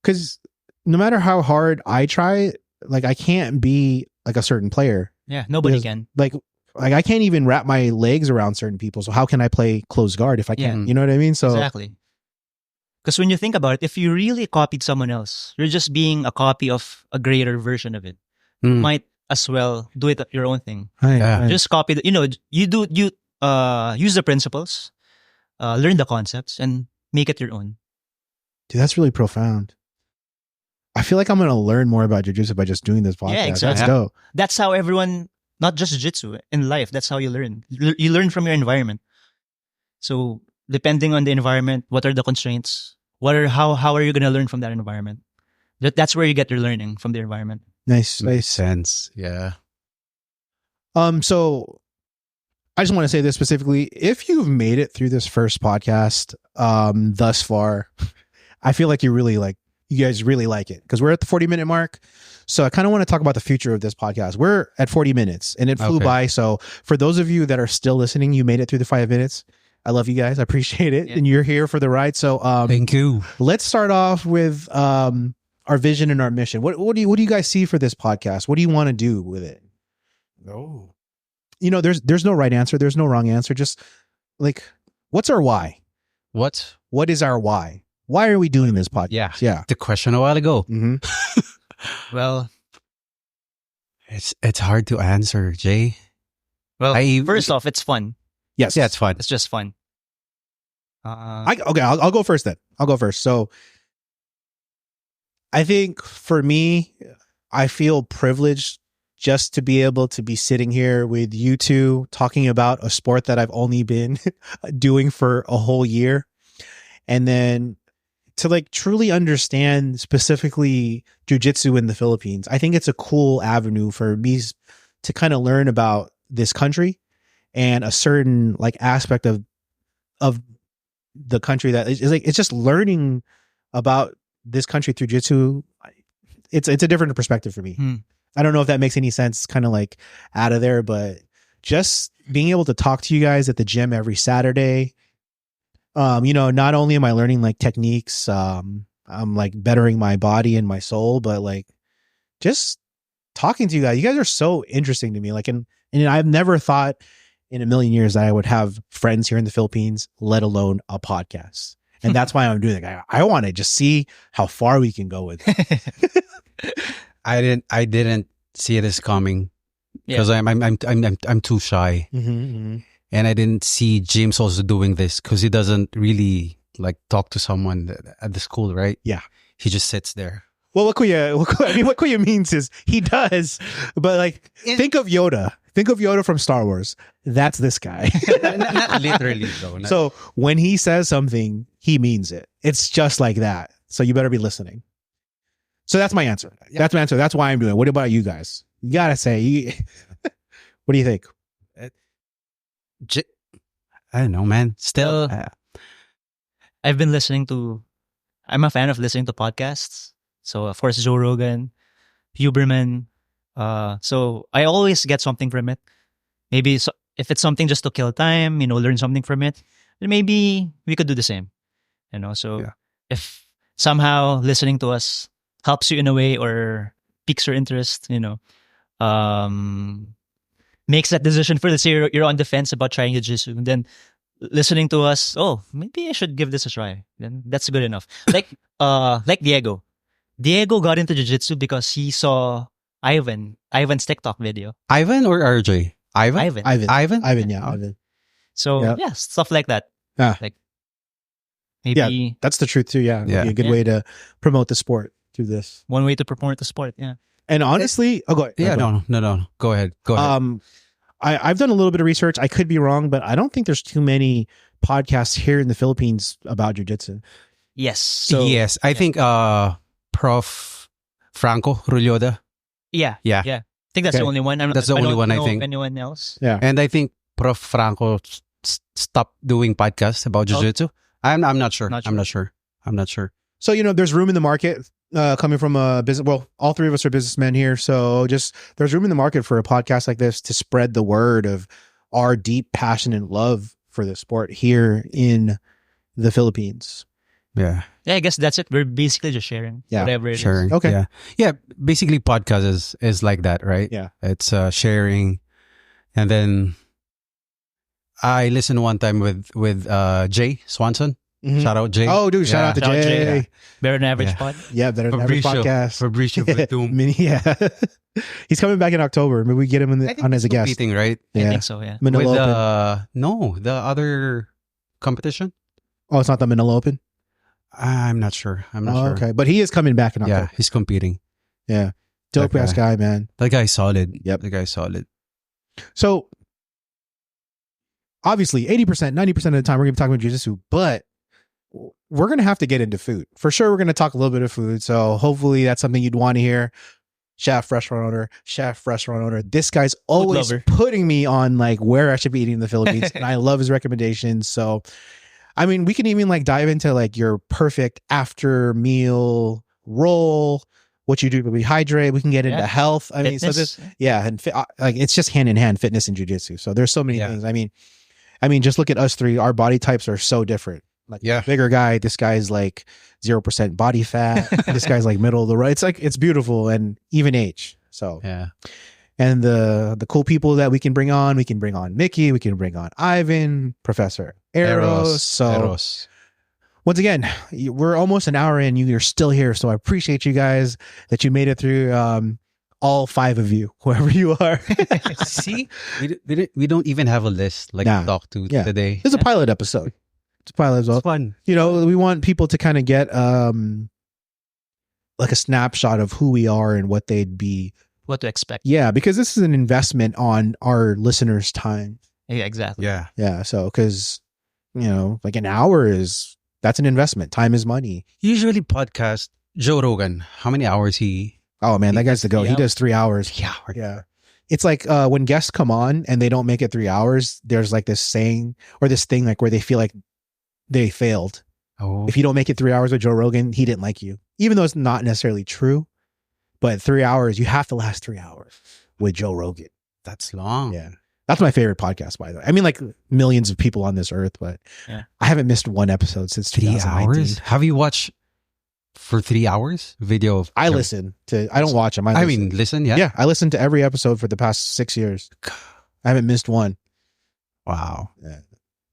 Because no matter how hard I try, like I can't be like a certain player. Yeah, nobody Because, can. Like I can't even wrap my legs around certain people. So how can I play close guard if I can't? Yeah. You know what I mean? So Exactly. Because when you think about it, if you really copied someone else, you're just being a copy of a greater version of it. You might as well do it your own thing. I- Just copy the, you use the principles, learn the concepts, and make it your own. dude, that's really profound. I feel like I'm going to learn more about jiu-jitsu by just doing this podcast. Yeah, exactly. That's dope. That's how everyone, not just jiu-jitsu, in life, that's how you learn. You learn from your environment. So depending on the environment, what are the constraints? How are you going to learn from that environment? That's where you get your learning, from the environment. Nice. Makes sense. Yeah. So I just want to say this specifically. If you've made it through this first podcast thus far, I feel like you guys really like it because we're at the 40-minute mark. So I kind of want to talk about the future of this podcast. We're at 40 minutes and it flew by. So for those of you that are still listening, you made it through the 5 minutes. I love you guys. I appreciate it. Yeah. And you're here for the ride. So Thank you. let's start off with our vision and our mission. What do you guys see for this podcast? What do you want to do with it? Oh. There's no right answer. There's no wrong answer. Just like, what's our why? What? What is our why? Why are we doing this podcast? Yeah. The question a while ago. Mm-hmm. Well, It's hard to answer, Jay. first off, it's fun. Yes. Yeah, it's fun. It's just fun. I'll go first then. I'll go first. So I think for me, I feel privileged just to be able to be sitting here with you two talking about a sport that I've only been doing for a whole year. And then to like truly understand specifically jiu-jitsu in the Philippines. I think it's a cool avenue for me to kind of learn about this country and a certain like aspect of the country that is like, it's just learning about this country through jiu-jitsu. It's a different perspective for me. I don't know if that makes any sense, kind of like out of there, but just being able to talk to you guys at the gym every Saturday. Not only am I learning like techniques, I'm like bettering my body and my soul, but like just talking to you guys. You guys are so interesting to me. Like, and I've never thought in a million years that I would have friends here in the Philippines, let alone a podcast. And that's why I'm doing it. I want to just see how far we can go with it. I didn't see this coming because I'm too shy. And I didn't see James also doing this because he doesn't really like talk to someone at the school, right? Yeah. He just sits there. Well, what Kuya means is he does, but like, think of Yoda. Think of Yoda from Star Wars. That's this guy. Not literally though. So when he says something, he means it. It's just like that. So you better be listening. So that's my answer. Yeah. That's my answer. That's why I'm doing it. What about you guys? You gotta say, what do you think? I don't know, man. Still, I've been I'm a fan of listening to podcasts. So of course, Joe Rogan, Huberman. So I always get something from it. Maybe if it's something just to kill time, learn something from it, then maybe we could do the same. So if somehow listening to us helps you in a way or piques your interest, makes that decision for the year you're on the fence about trying jiu-jitsu, then listening to us, maybe I should give this a try. Then that's good enough. Like Diego. Diego got into jiu-jitsu because he saw Ivan's TikTok video. Ivan or RJ? Ivan. Ivan. Yeah. Ivan. So Yep. stuff like that. Ah. Like Maybe that's the truth too. Yeah, It'd be a good way to promote the sport through this. one way to promote the sport. Yeah. And honestly, go ahead. Yeah, no. Go ahead. I've done a little bit of research. I could be wrong, but I don't think there's too many podcasts here in the Philippines about jiu-jitsu. Yes. So yes, I think Prof. Franco Rulloda. Yeah. Yeah. I think that's the only one. That's the only one, I know think. of anyone else? Yeah. And I think Prof. Franco stopped doing podcasts about jiu-jitsu. I'm not sure. I'm not sure. So, there's room in the market coming from a business. Well, all three of us are businessmen here. So there's room in the market for a podcast like this to spread the word of our deep passion and love for the sport here in the Philippines. Yeah. Yeah, I guess that's it. We're basically just sharing whatever it is. Sharing. Okay. Yeah. Basically, podcast is like that, right? Yeah. It's sharing, and then I listened one time with Jay Swanson. Mhm. Shout out Jay. Oh, dude, shout out to Shout out Jay. Jay. Better than average Yeah. pod. Yeah, better than average podcast. Fabricio Batum. Yeah. He's coming back in October. Maybe we get him on as a guest. Competing, right? I Yeah. think so, yeah. Manila With Open. no, the other competition. Oh, it's not the Manila Open? I'm not sure. I'm not Oh, sure. okay. But he is coming back in Yeah, October. he's competing. Yeah. Dope ass guy, man. That guy's solid. Yep. The guy's solid. So obviously 80%, 90% of the time we're going to be talking about jiu-jitsu, but we're going to have to get into food. For sure, we're going to talk a little bit of food. So hopefully that's something you'd want to hear. Chef, restaurant owner. This guy's always lover. putting me on like where I should be eating in the Philippines. And I love his recommendations. So, I mean, we can even like dive into like your perfect after meal roll, what you do to rehydrate. We can get into health. I mean, so Fitness. this, yeah. And like, it's just hand in hand, fitness and jiu-jitsu. So there's so many things. I mean, just look at us three. Our body types are so different. Like bigger guy, this guy's like 0% body fat. This guy's like middle of the road. It's like, it's beautiful and even age. So, Yeah. and the cool people that we can bring on Mickey, we can bring on Ivan, Professor Eros. So Eros. once again, we're almost an hour in, you're still here. So I appreciate you guys that you made it through, all five of you, whoever you are. See, we don't even have a list like to talk to today. It's a pilot episode. It's a pilot as well. It's fun. We want people to kind of get like a snapshot of who we are and what they'd be. What to expect. Yeah, because this is an investment on our listeners' time. Yeah, exactly. Yeah. Yeah, so because like an hour that's an investment. Time is money. Usually podcast Joe Rogan. How many hours he? Oh man, that guy's the go. He does 3 hours. 3 hours. Yeah. It's like when guests come on and they don't make it 3 hours, there's like this saying or this thing like where they feel like they failed. Oh. If you don't make it 3 hours with Joe Rogan, he didn't like you. Even though it's not necessarily true, but 3 hours, you have to last 3 hours with Joe Rogan. That's long. Yeah. That's my favorite podcast, by the way. I mean, like millions of people on this earth, but I haven't missed one episode since 3 2019. hours? Have you watched for 3 hours video of I listen to, I don't watch them. I mean, listen, yeah. Yeah, I listen to every episode for the past 6 years. I haven't missed one. Wow. Yeah.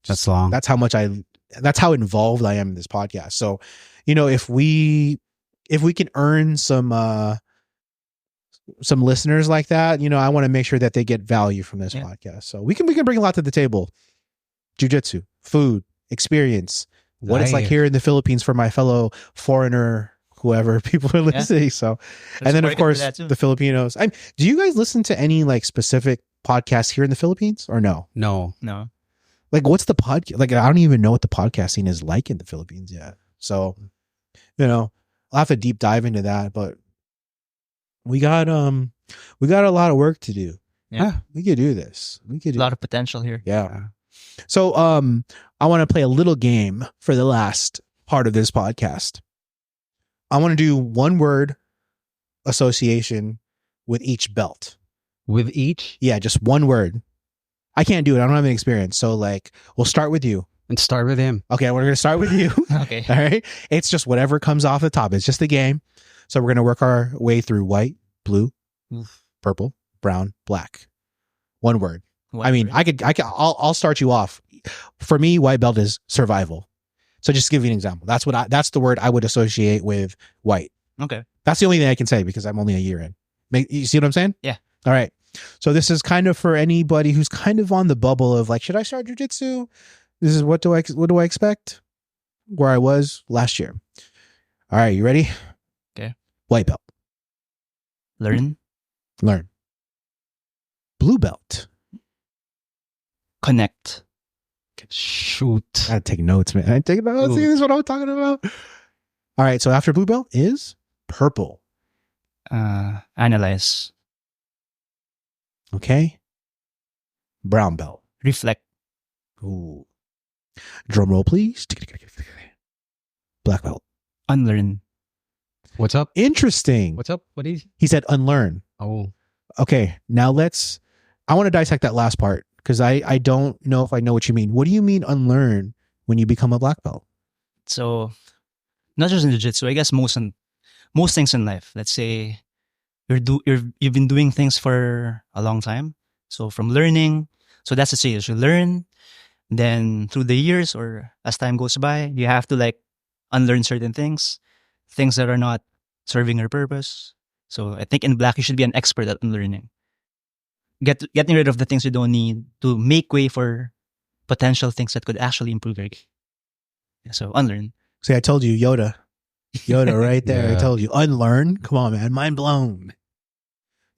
That's long. That's how involved I am in this podcast. So, if we can earn some listeners like that, I want to make sure that they get value from this podcast. So we can bring a lot to the table. Jiu-jitsu, food, experience, what it's like here in the Philippines for my fellow foreigner, whoever people are listening. So, and then of course the Filipinos. Do you guys listen to any like specific podcasts here in the Philippines or no? No. Like what's the podcast? Like, I don't even know what the podcast scene is like in the Philippines yet. So, I'll have to deep dive into that, but we got a lot of work to do. Yeah. We could do this. We could do a lot of potential here. Yeah. So, I want to play a little game for the last part of this podcast. I want to do one word association with each belt. With each? Yeah, just one word. I can't do it. I don't have any experience. So like, we'll start with you. And start with him. Okay, we're going to start with you. Okay. All right. It's just whatever comes off the top. It's just a game. So we're going to work our way through white, blue, purple, brown, black. One word. I'll start you off. For me, white belt is survival. So just to give you an example. That's the word I would associate with white. Okay. That's the only thing I can say because I'm only a year in. You see what I'm saying? Yeah. All right. So this is kind of for anybody who's kind of on the bubble of like, should I start jiu-jitsu? This is what do I expect? where I was last year. All right, you ready? Okay. White belt. Learn, Learn. Blue belt. connect, Shoot. Gotta take notes, man. I take notes. See, this is what I'm talking about. All right, so after blue belt is purple. analyze, Okay. Brown belt. reflect, Ooh. Drum roll, please. Black belt. unlearn, What's up? Interesting. What's up? What is? He said unlearn. Oh. Okay, now I want to dissect that last part because I don't know if I know what you mean. What do you mean unlearn when you become a black belt? So, not just in jiu-jitsu, I guess most things in life. Let's say you've been doing things for a long time. So from learning, so that's the stage. You learn, then through the years or as time goes by, you have to like unlearn certain things that are not serving your purpose. So I think in black you should be an expert at unlearning. Getting rid of the things you don't need to make way for potential things that could actually improve your game. Yeah, so unlearn. See, I told you, Yoda right there. I Yeah. told you, unlearn. Come on, man. Mind blown.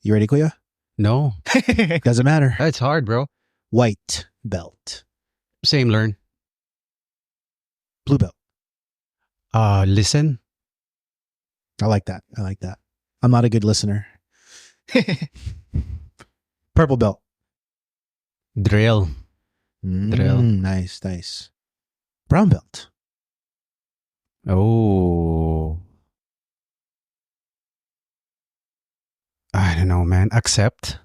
You ready, Kuya? No. Doesn't matter. That's hard, bro. White belt. Same learn. Blue belt. Listen. I like that. I'm not a good listener. Purple belt. Drill. Drill. Nice. Brown belt. Oh. I don't know, man. Accept.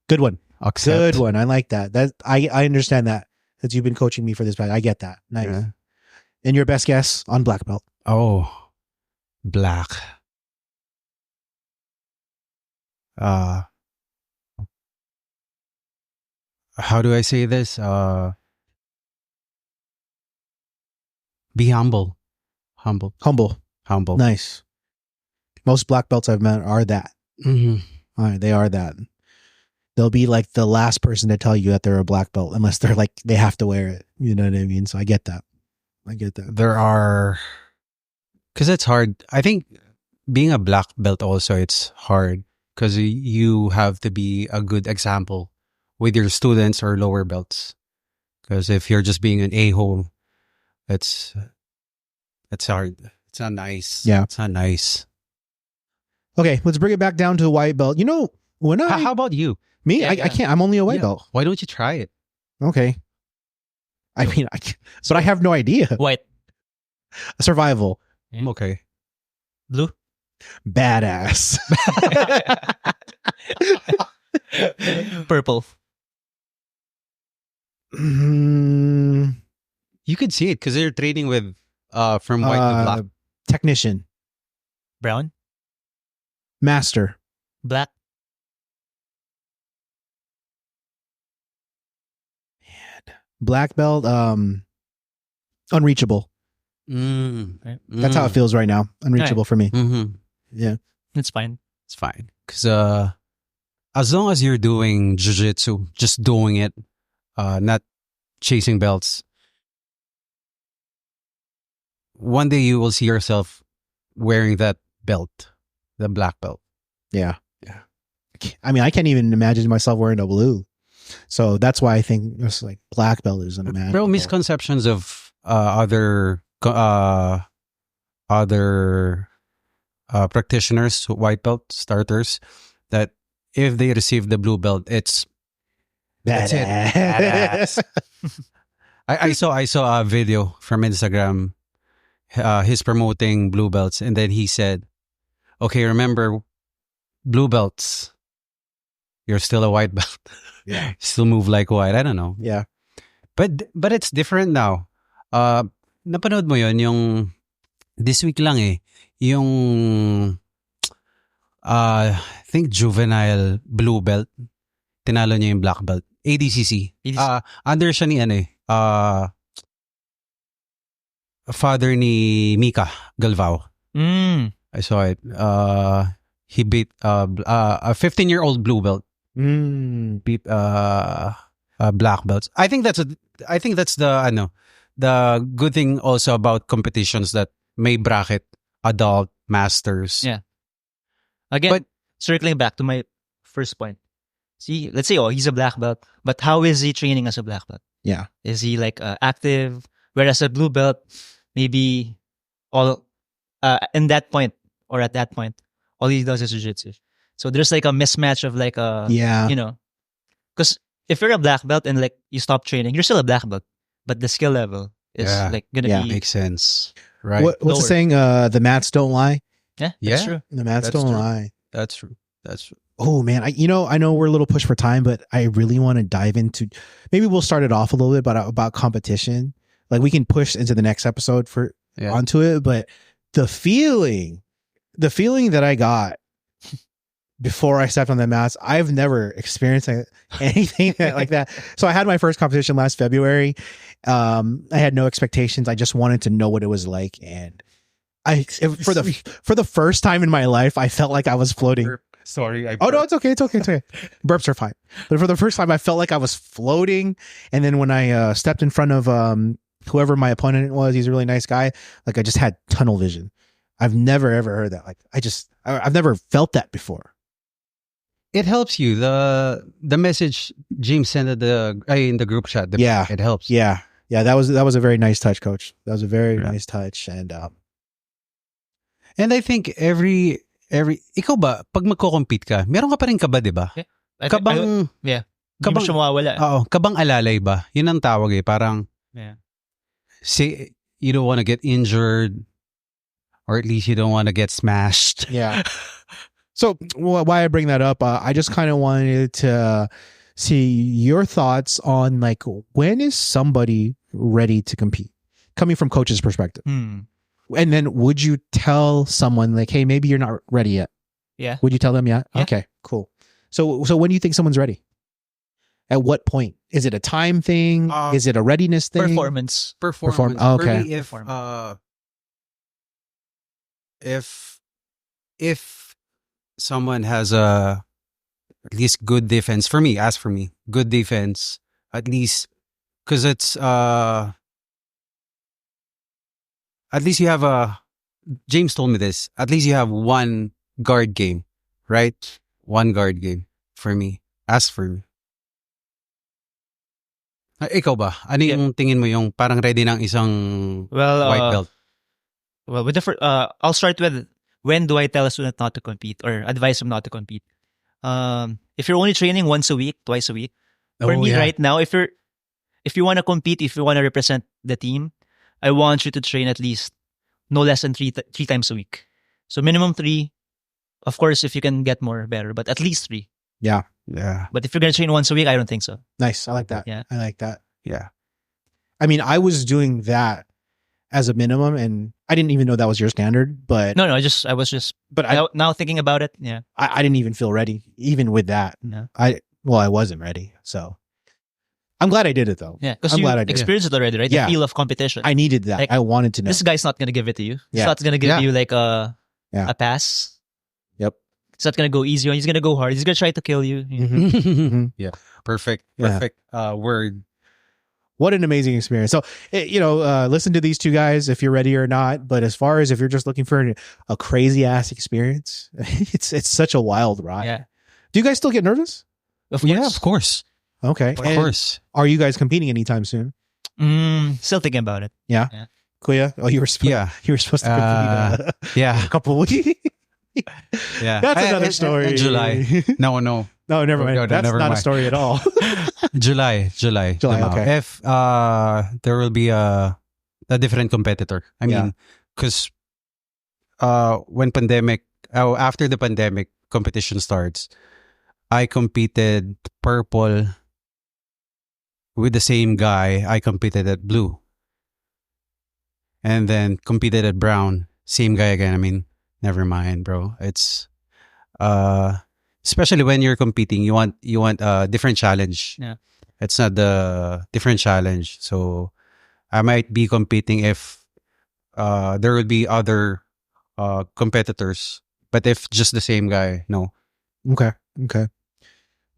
Good one. Accept. Good one. I like that. I understand that. That you've been coaching me for this back. I get that. Nice. Yeah. And your best guess on black belt. Oh. Black. How do I say this? Be humble. Humble. Humble. Nice. Most black belts I've met are that. Mm-hmm. All right, they are that. They'll be like the last person to tell you that they're a black belt unless they're like, they have to wear it. You know what I mean? So I get that. There are, because it's hard. I think being a black belt also, it's hard because you have to be a good example with your students or lower belts. Because if you're just being an a-hole, it's hard. It's not nice. Yeah. It's not nice. Okay, let's bring it back down to a white belt. You know, when I... How about you? Me? Yeah, I yeah. can't. I'm only a white Yeah. belt. Why don't you try it? Okay. I mean, I can't, but I have no idea. White, Survival. I'm okay. blue, Badass. purple, Mm, You could see it because they're trading with from white to black. Technician. brown, Master. black, Black belt. Unreachable. That's how it feels right now. Unreachable for me. Mm-hmm. Yeah. it's fine. It's fine. Because as long as you're doing jiu-jitsu, just doing it, not chasing belts, one day you will see yourself wearing that belt, the black belt. Yeah. I mean, I can't even imagine myself wearing a blue. So that's why I think it's like black belt is unimaginable. Bro, misconceptions of other practitioners, white belt starters, that if they receive the blue belt, that's it. Badass. I saw a video from Instagram. He's promoting blue belts, and then he said, "Okay, remember, blue belts, you're still a white belt. Yeah. Still move like white." I don't know, Yeah. but it's different now. Napanood mo yun yung this week lang yung I think juvenile blue belt, tinalo niya yung black belt. ADCC. Under siya ni father ni Mika Galvao. I saw it. He beat a 15-year-old blue belt. Beat black belts. I think that's the the good thing also about competitions that may bracket adult masters. Yeah. Again, But- circling back to my first point. See, let's say, he's a black belt, but how is he training as a black belt? Yeah. Is he like active? Whereas a blue belt, maybe all in that point or at that point, all he does is jiu-jitsu. So there's like a mismatch of like Yeah. you know, because if you're a black belt and like you stop training, you're still a black belt, but the skill level is Yeah. like gonna Yeah. be Makes sense. Right. What's the Lower. saying? The mats don't lie. yeah, Yeah. that's true. The mats That's don't true. lie. That's true. That's true. Oh man, I know we're a little pushed for time, but I really want to dive into. Maybe we'll start it off a little bit about competition. Like we can push into the next episode Yeah. onto it, but the feeling that I got before I stepped on the mats, I've never experienced anything like that. So I had my first competition last February. I had no expectations. I just wanted to know what it was like, and for the first time in my life, I felt like I was floating. Sorry. Oh no, it's okay. It's okay. Burps are fine. But for the first time, I felt like I was floating. And then when I stepped in front of whoever my opponent was, he's a really nice guy. Like I just had tunnel vision. I've never ever heard that. Like I've never felt that before. It helps you. The message James sent in the group chat. Yeah. It helps. Yeah. That was a very nice touch, Coach. That was a very Yeah. nice touch. And And I think every ikaw ba pag magko-compete ka, meron ka pa rin kaba, 'di ba? Kabang Hindi mo kabang siya mawawala. kabang alalay ba? Yun ang tawag eh. Parang Yeah. say you don't want to get injured or at least you don't want to get smashed. yeah. So why I bring that up, I just kind of wanted to see your thoughts on like when is somebody ready to compete, coming from Coach's perspective. And then would you tell someone like, hey, maybe you're not ready yet? Yeah. Would you tell them yet? Yeah. Okay, cool. So when do you think someone's ready? At what point? Is it a time thing? Is it a readiness thing? Performance. Performance. Oh, okay. For me, if someone has at least good defense, for me, good defense, at least because it's at least you have James told me this, at least you have one guard game, right? One guard game for me. As for me. Ikaw ba? Ano yung tingin mo yung parang ready ng isang white belt? Well, with I'll start with when do I tell a student not to compete or advise them not to compete? If you're only training once a week, twice a week, for me right now, if you want to compete, if you want to represent the team, I want you to train at least no less than three times a week. So minimum 3. Of course, if you can get more, better, but at least 3. Yeah. But if you're going to train once a week, I don't think so. Nice. I like that. Yeah. I like that. Yeah. I mean, I was doing that as a minimum, and I didn't even know that was your standard. But No, I was just. But now thinking about it, yeah. I didn't even feel ready, even with that. No. I wasn't ready. So I'm glad I did it though. Yeah, because I'm you glad I did. experienced it already, right? Yeah. The feel of competition. I needed that. Like, I wanted to know. This guy's not going to give it to you. He's Yeah. not going to give Yeah. you like a Yeah. pass. Yep. It's not going to go easy on you. He's going to go hard. He's going to try to kill you. Mhm. Yeah. Perfect. Yeah. Word. What an amazing experience. So, listen to these two guys if you're ready or not. But as far as if you're just looking for a crazy ass experience, it's such a wild ride. Yeah. Do you guys still get nervous? Of Yeah, course. of course. Okay. Of And course. Are you guys competing anytime soon? Still thinking about it. Yeah. Yeah. Kuya? Oh, you were supposed to compete Yeah. a couple weeks. Yeah. That's another story. July. No. No, never mind. No, That's never not a mind. story at all. July. Okay. If there will be a different competitor. I Yeah. mean, because when after the pandemic competition starts, I competed purple with the same guy. I competed at blue, and then competed at brown. Same guy again. I mean, never mind, bro. It's especially when you're competing, you want a different challenge. Yeah. It's not the different challenge. So I might be competing if there will be other competitors, but if just the same guy, no. Okay.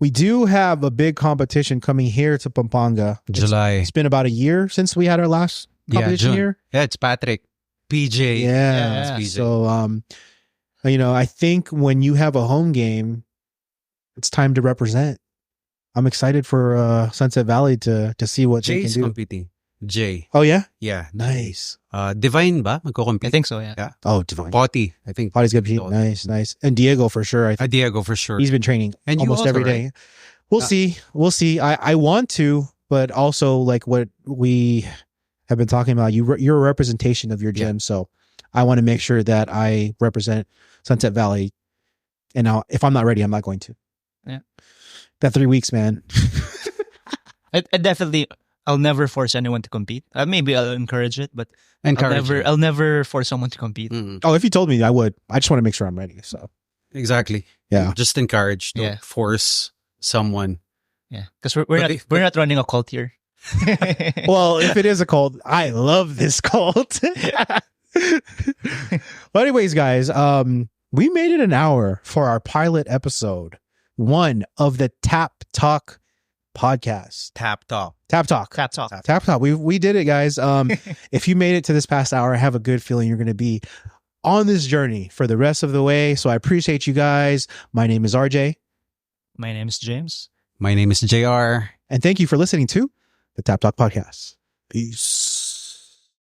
We do have a big competition coming here to Pampanga. July. It's been about a year since we had our last competition June. here. Yeah, it's Patrick. PJ. Yeah. It's PJ. So, I think when you have a home game, it's time to represent. I'm excited for Sunset Valley to see what they can Jay's do. competing. Jay. Oh yeah, Yeah. nice. Divine ba? I Magko-compete? think so, yeah. Oh, Divine. Potty, I think. Potty's gonna be nice. And Diego for sure. I think Diego for sure. he's been training And you almost also, every day. right? We'll see. I want to, but also like what we have been talking about. You're a representation of your gym, so I want to make sure that I represent Sunset Valley. And now, if I'm not ready, I'm not going to. Yeah. That 3 weeks, man. I definitely, I'll never force anyone to compete. Maybe I'll encourage it, but I'll never force someone to compete. Mm. Oh, if you told me, I would. I just want to make sure I'm ready. So Exactly. yeah, Just encourage, don't force someone. Yeah, because we're not running a cult here. well, if it is a cult, I love this cult. But anyways, guys, we made it an hour for our pilot episode 1 of the Tap Talk podcast. Tap talk. Tap Talk. Tap talk. Tap Talk. We did it, guys. If you made it to this past hour, I have a good feeling you're going to be on this journey for the rest of the way. So I appreciate you guys. My name is RJ. My name is James. My name is JR. And thank you for listening to the Tap Talk podcast. Peace.